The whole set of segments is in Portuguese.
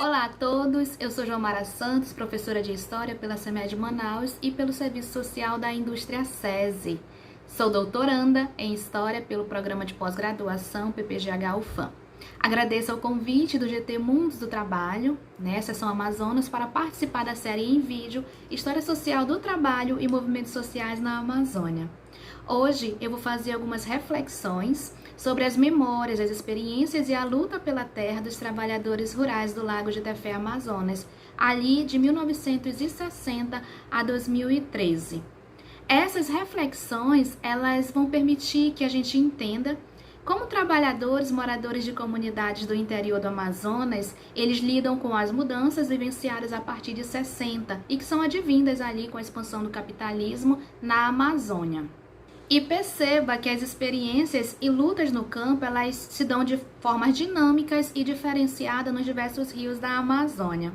Olá a todos, eu sou Joamara Santos, professora de História pela CEMED Manaus e pelo Serviço Social da Indústria SESI. Sou doutoranda em História pelo Programa de Pós-Graduação PPGH-UFAM. Agradeço ao convite do GT Mundos do Trabalho, Seção Amazonas, para participar da série em vídeo História Social do Trabalho e Movimentos Sociais na Amazônia. Hoje eu vou fazer algumas reflexões sobre as memórias, as experiências e a luta pela terra dos trabalhadores rurais do Lago de Tefé, Amazonas, ali de 1960 a 2013. Essas reflexões, elas vão permitir que a gente entenda como trabalhadores, moradores de comunidades do interior do Amazonas, eles lidam com as mudanças vivenciadas a partir de 60 e que são advindas ali com a expansão do capitalismo na Amazônia. E perceba que as experiências e lutas no campo, elas se dão de formas dinâmicas e diferenciadas nos diversos rios da Amazônia.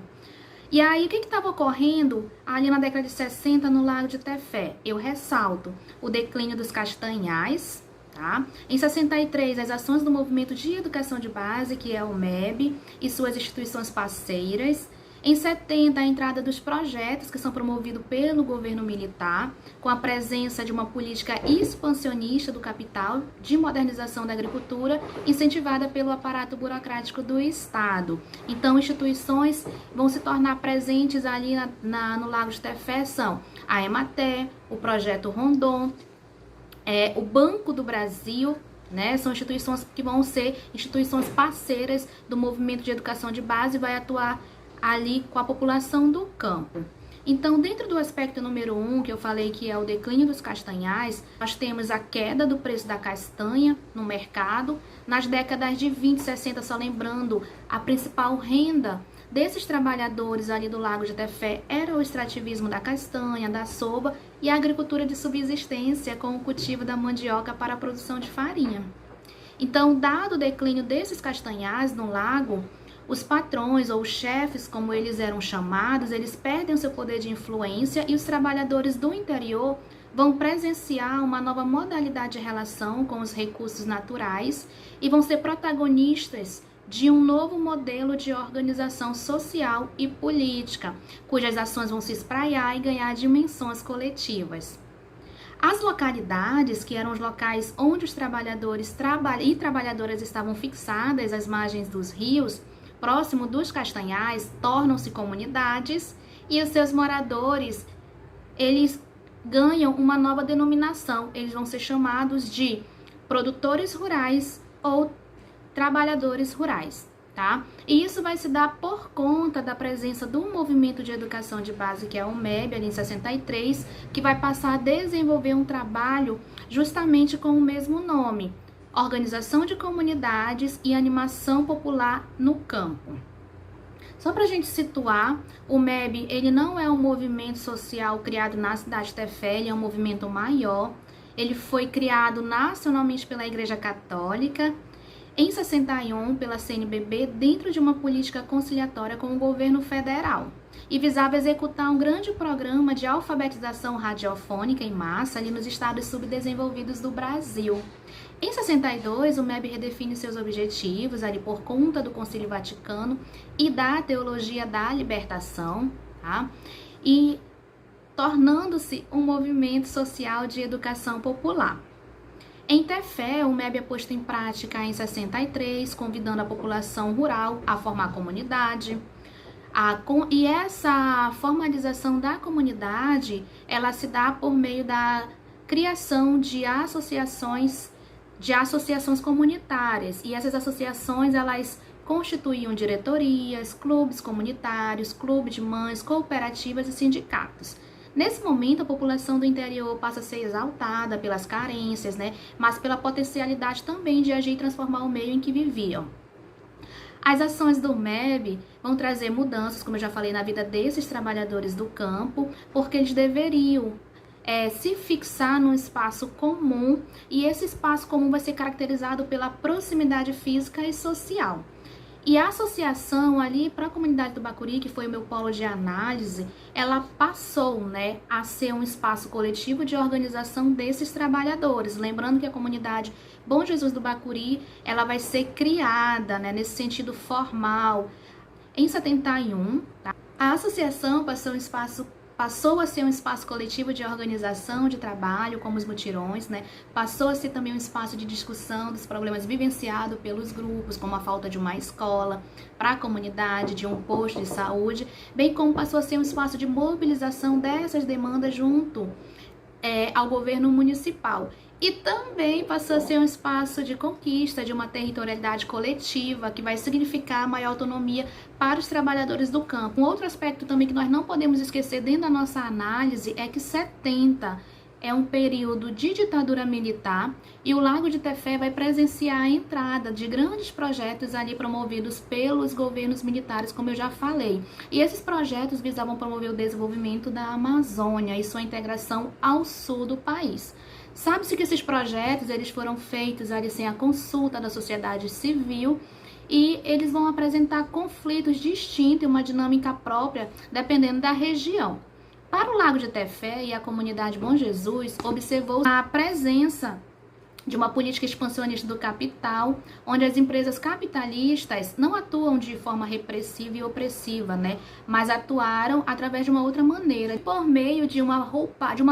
E aí, o que estava ocorrendo ali na década de 60 no Lago de Tefé? Eu ressalto o declínio dos castanhais, tá? Em 63, as ações do Movimento de Educação de Base, que é o MEB, e suas instituições parceiras. Em 70, a entrada dos projetos que são promovidos pelo governo militar, com a presença de uma política expansionista do capital, de modernização da agricultura, incentivada pelo aparato burocrático do Estado. Então, instituições vão se tornar presentes ali no Lago de Tefé, são a Emater, o Projeto Rondon, o Banco do Brasil, são instituições que vão ser instituições parceiras do movimento de educação de base e vai atuar ali com a população do campo. Então, dentro do aspecto número 1, que eu falei que é o declínio dos castanhais, nós temos a queda do preço da castanha no mercado. Nas décadas de 20 e 60, só lembrando, a principal renda desses trabalhadores ali do Lago de Tefé era o extrativismo da castanha, da soba e a agricultura de subsistência com o cultivo da mandioca para a produção de farinha. Então, dado o declínio desses castanhais no lago, os patrões ou chefes, como eles eram chamados, eles perdem o seu poder de influência e os trabalhadores do interior vão presenciar uma nova modalidade de relação com os recursos naturais e vão ser protagonistas de um novo modelo de organização social e política, cujas ações vão se espraiar e ganhar dimensões coletivas. As localidades, que eram os locais onde os trabalhadores e trabalhadoras estavam fixadas às margens dos rios, próximo dos castanhais, tornam-se comunidades e os seus moradores, eles ganham uma nova denominação. Eles vão ser chamados de produtores rurais ou trabalhadores rurais, tá? E isso vai se dar por conta da presença do movimento de educação de base, que é o MEB, ali em 63, que vai passar a desenvolver um trabalho justamente com o mesmo nome: Organização de Comunidades e Animação Popular no Campo. Só para a gente situar, o MEB, ele não é um movimento social criado na cidade de Tefé, ele é um movimento maior. Ele foi criado nacionalmente pela Igreja Católica, em 61 pela CNBB, dentro de uma política conciliatória com o governo federal, e visava executar um grande programa de alfabetização radiofônica em massa ali nos estados subdesenvolvidos do Brasil. Em 62, o MEB redefine seus objetivos ali por conta do Concílio Vaticano e da teologia da libertação, tá? E tornando-se um movimento social de educação popular. Em Tefé, o MEB é posto em prática em 63, convidando a população rural a formar comunidade. E essa formalização da comunidade, ela se dá por meio da criação de associações comunitárias. E essas associações, elas constituíam diretorias, clubes comunitários, clubes de mães, cooperativas e sindicatos. Nesse momento, a população do interior passa a ser exaltada pelas carências, mas pela potencialidade também de agir e transformar o meio em que viviam. As ações do MEB vão trazer mudanças, como eu já falei, na vida desses trabalhadores do campo, porque eles deveriam se fixar num espaço comum, e esse espaço comum vai ser caracterizado pela proximidade física e social. E a associação ali para a comunidade do Bacuri, que foi o meu polo de análise, ela passou, a ser um espaço coletivo de organização desses trabalhadores. Lembrando que a comunidade Bom Jesus do Bacuri, ela vai ser criada, nesse sentido formal, Em 71, tá? A associação passou a ser um espaço coletivo de organização de trabalho, como os mutirões, né? Passou a ser também um espaço de discussão dos problemas vivenciados pelos grupos, como a falta de uma escola para a comunidade, de um posto de saúde, bem como passou a ser um espaço de mobilização dessas demandas junto ao governo municipal. E também passou a ser um espaço de conquista de uma territorialidade coletiva que vai significar maior autonomia para os trabalhadores do campo. Um outro aspecto também que nós não podemos esquecer dentro da nossa análise é que 70 é um período de ditadura militar e o Lago de Tefé vai presenciar a entrada de grandes projetos ali promovidos pelos governos militares, como eu já falei. E esses projetos visavam promover o desenvolvimento da Amazônia e sua integração ao sul do país. Sabe-se que esses projetos eles foram feitos ali sem a consulta da sociedade civil e eles vão apresentar conflitos distintos e uma dinâmica própria dependendo da região. Para o Lago de Tefé e a comunidade Bom Jesus, observou a presença de uma política expansionista do capital, onde as empresas capitalistas não atuam de forma repressiva e opressiva, né? Mas atuaram através de uma outra maneira, por meio de uma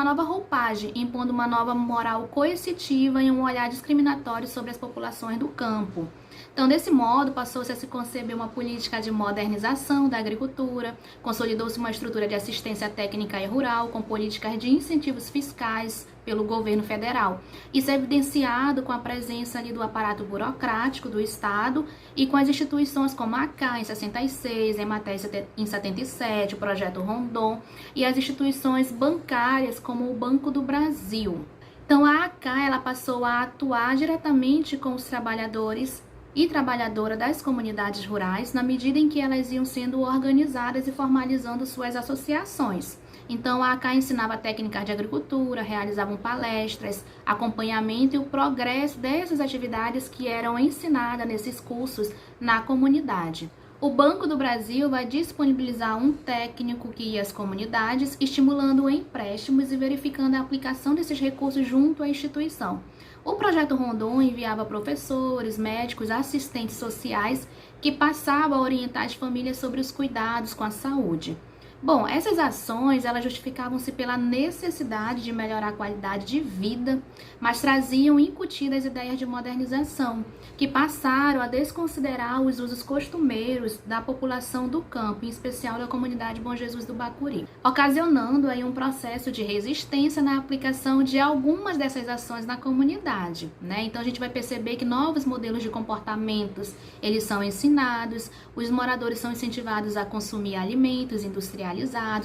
nova roupagem, impondo uma nova moral coercitiva e um olhar discriminatório sobre as populações do campo. Então, desse modo, passou-se a se conceber uma política de modernização da agricultura, consolidou-se uma estrutura de assistência técnica e rural, com políticas de incentivos fiscais pelo governo federal. Isso é evidenciado com a presença ali do aparato burocrático do Estado e com as instituições como a ACA em 66, a Emater em 77, o Projeto Rondon e as instituições bancárias como o Banco do Brasil. Então, a ACA ela passou a atuar diretamente com os trabalhadores e trabalhadora das comunidades rurais na medida em que elas iam sendo organizadas e formalizando suas associações. Então, a ACA ensinava técnicas de agricultura, realizavam palestras, acompanhamento e o progresso dessas atividades que eram ensinadas nesses cursos na comunidade. O Banco do Brasil vai disponibilizar um técnico que ia às comunidades, estimulando empréstimos e verificando a aplicação desses recursos junto à instituição. O Projeto Rondon enviava professores, médicos, assistentes sociais que passavam a orientar as famílias sobre os cuidados com a saúde. Bom, essas ações elas justificavam-se pela necessidade de melhorar a qualidade de vida, mas traziam incutidas ideias de modernização, que passaram a desconsiderar os usos costumeiros da população do campo, em especial da comunidade Bom Jesus do Bacuri, ocasionando aí um processo de resistência na aplicação de algumas dessas ações na comunidade, né? Então a gente vai perceber que novos modelos de comportamentos, eles são ensinados, os moradores são incentivados a consumir alimentos industrializados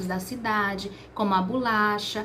da cidade, como a bolacha.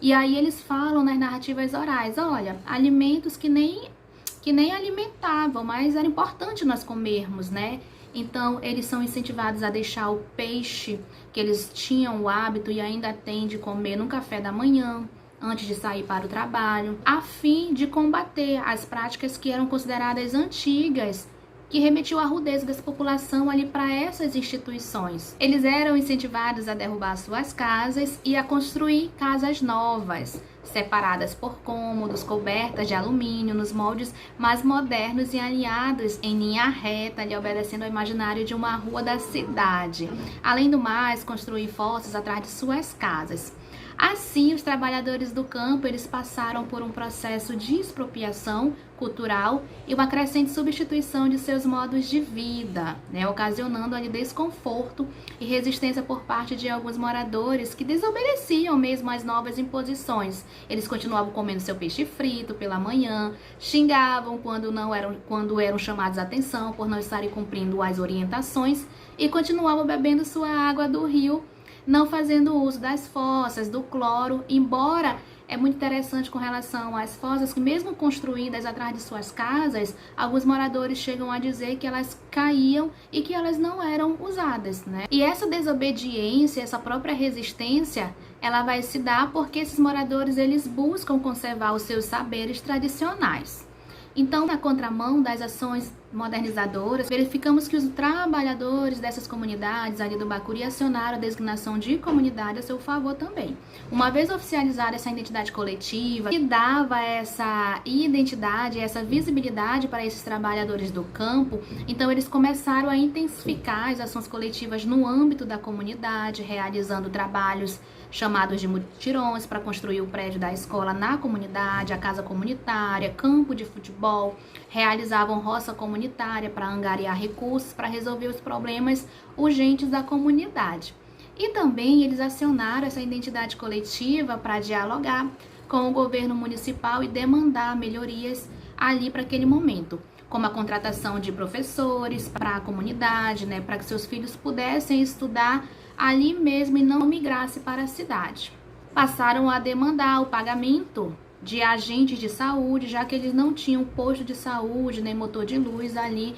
E aí eles falam nas narrativas orais, olha, alimentos que nem alimentavam, mas era importante nós comermos, né? Então, eles são incentivados a deixar o peixe que eles tinham o hábito e ainda têm de comer no café da manhã, antes de sair para o trabalho, a fim de combater as práticas que eram consideradas antigas, que remetiu à rudeza dessa população ali para essas instituições. Eles eram incentivados a derrubar suas casas e a construir casas novas, separadas por cômodos, cobertas de alumínio, nos moldes mais modernos e alinhados em linha reta, ali obedecendo ao imaginário de uma rua da cidade. Além do mais, construir fossas atrás de suas casas. Assim, os trabalhadores do campo eles passaram por um processo de expropriação cultural e uma crescente substituição de seus modos de vida, né, ocasionando ali desconforto e resistência por parte de alguns moradores que desobedeciam mesmo às novas imposições. Eles continuavam comendo seu peixe frito pela manhã, xingavam quando eram chamados a atenção por não estarem cumprindo as orientações e continuavam bebendo sua água do rio, não fazendo uso das fossas, do cloro, embora é muito interessante com relação às fossas, que mesmo construídas atrás de suas casas, alguns moradores chegam a dizer que elas caíam e que elas não eram usadas, né? E essa desobediência, essa própria resistência, ela vai se dar porque esses moradores, eles buscam conservar os seus saberes tradicionais. Então, na contramão das ações modernizadoras, verificamos que os trabalhadores dessas comunidades ali do Bacuri acionaram a designação de comunidade a seu favor também. Uma vez oficializada essa identidade coletiva, que dava essa identidade, essa visibilidade para esses trabalhadores do campo, então eles começaram a intensificar as ações coletivas no âmbito da comunidade, realizando trabalhos chamados de mutirões para construir o prédio da escola na comunidade, a casa comunitária, campo de futebol, realizavam roça comunitária para angariar recursos para resolver os problemas urgentes da comunidade. E também eles acionaram essa identidade coletiva para dialogar com o governo municipal e demandar melhorias ali para aquele momento, como a contratação de professores para a comunidade, para que seus filhos pudessem estudar ali mesmo e não migrasse para a cidade. Passaram a demandar o pagamento de agentes de saúde, já que eles não tinham posto de saúde nem motor de luz ali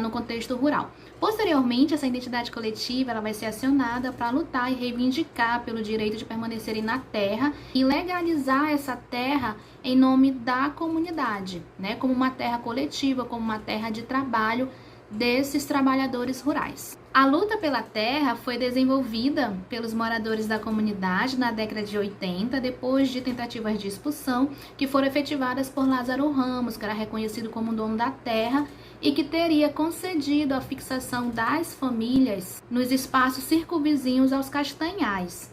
no contexto rural. Posteriormente, essa identidade coletiva ela vai ser acionada para lutar e reivindicar pelo direito de permanecerem na terra e legalizar essa terra em nome da comunidade, como uma terra coletiva, como uma terra de trabalho desses trabalhadores rurais. A luta pela terra foi desenvolvida pelos moradores da comunidade na década de 80, depois de tentativas de expulsão que foram efetivadas por Lázaro Ramos, que era reconhecido como dono da terra e que teria concedido a fixação das famílias nos espaços circunvizinhos aos Castanhais.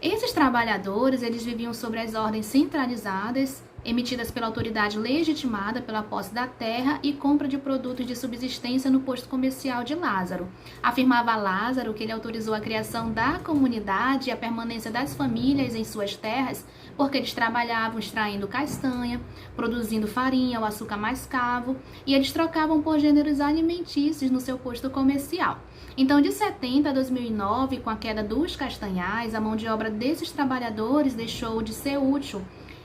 Esses trabalhadores, eles viviam sob as ordens centralizadas emitidas pela autoridade legitimada pela posse da terra e compra de produtos de subsistência no posto comercial de Lázaro. Afirmava Lázaro que ele autorizou a criação da comunidade e a permanência das famílias em suas terras porque eles trabalhavam extraindo castanha, produzindo farinha, o açúcar mascavo, e eles trocavam por gêneros alimentícios no seu posto comercial. Então, de 70 a 2009, com a queda dos castanhais, a mão de obra desses trabalhadores deixou de ser útil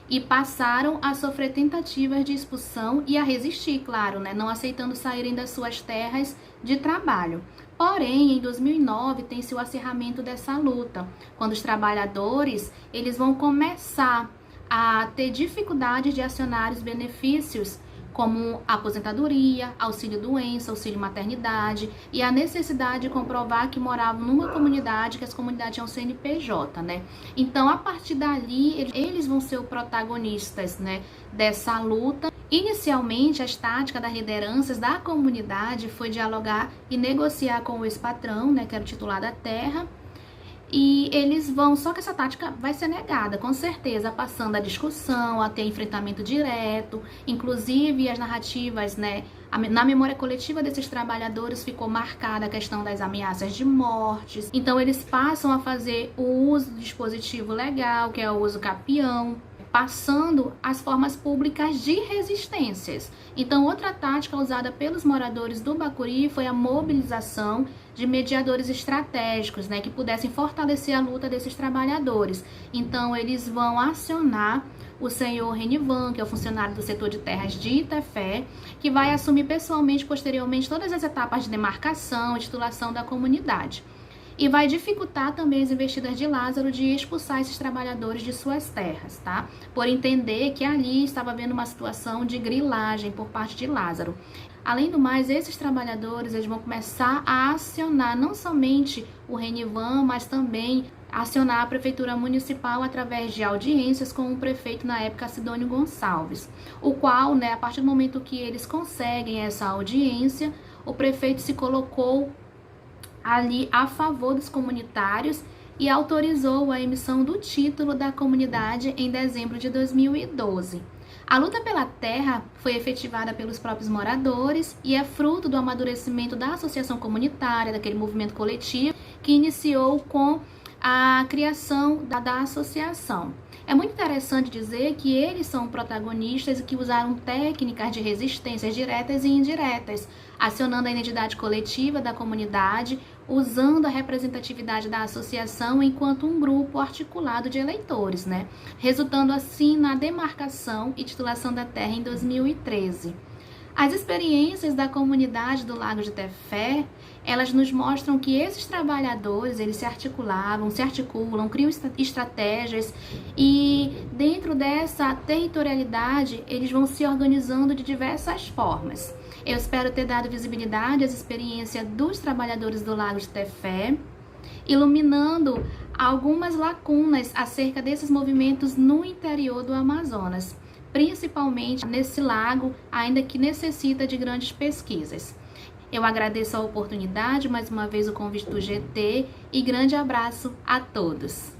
e passaram a sofrer tentativas de expulsão e a resistir, claro, não aceitando saírem das suas terras de trabalho. Porém, em 2009, tem-se o acirramento dessa luta, quando os trabalhadores eles vão começar a ter dificuldades de acionar os benefícios como aposentadoria, auxílio-doença, auxílio-maternidade e a necessidade de comprovar que moravam numa comunidade, que as comunidades tinham CNPJ, Então, a partir dali, eles vão ser os protagonistas, dessa luta. Inicialmente, a tática das lideranças da comunidade foi dialogar e negociar com o ex-patrão, que era o titular da terra, e eles vão, só que essa tática vai ser negada, com certeza, passando a discussão, a ter enfrentamento direto, inclusive as narrativas, na memória coletiva desses trabalhadores ficou marcada a questão das ameaças de mortes, então eles passam a fazer o uso do dispositivo legal, que é o uso capião, passando as formas públicas de resistências. Então, outra tática usada pelos moradores do Bacuri foi a mobilização de mediadores estratégicos, que pudessem fortalecer a luta desses trabalhadores. Então, eles vão acionar o senhor Renivan, que é o funcionário do setor de terras de Itefé, que vai assumir pessoalmente, posteriormente, todas as etapas de demarcação e titulação da comunidade. E vai dificultar também as investidas de Lázaro de expulsar esses trabalhadores de suas terras, Por entender que ali estava havendo uma situação de grilagem por parte de Lázaro. Além do mais, esses trabalhadores eles vão começar a acionar não somente o Renivan, mas também acionar a prefeitura municipal através de audiências com o prefeito na época, Sidônio Gonçalves, o qual, a partir do momento que eles conseguem essa audiência, o prefeito se colocou ali a favor dos comunitários e autorizou a emissão do título da comunidade em dezembro de 2012. A luta pela terra foi efetivada pelos próprios moradores e é fruto do amadurecimento da associação comunitária, daquele movimento coletivo que iniciou com a criação da associação. É muito interessante dizer que eles são protagonistas e que usaram técnicas de resistências diretas e indiretas, acionando a identidade coletiva da comunidade, usando a representatividade da associação enquanto um grupo articulado de eleitores, resultando assim na demarcação e titulação da terra em 2013. As experiências da comunidade do Lago de Tefé, elas nos mostram que esses trabalhadores, eles se articulam, criam estratégias e dentro dessa territorialidade, eles vão se organizando de diversas formas. Eu espero ter dado visibilidade às experiências dos trabalhadores do Lago de Tefé, iluminando algumas lacunas acerca desses movimentos no interior do Amazonas, principalmente nesse lago, ainda que necessita de grandes pesquisas. Eu agradeço a oportunidade, mais uma vez o convite do GT e grande abraço a todos.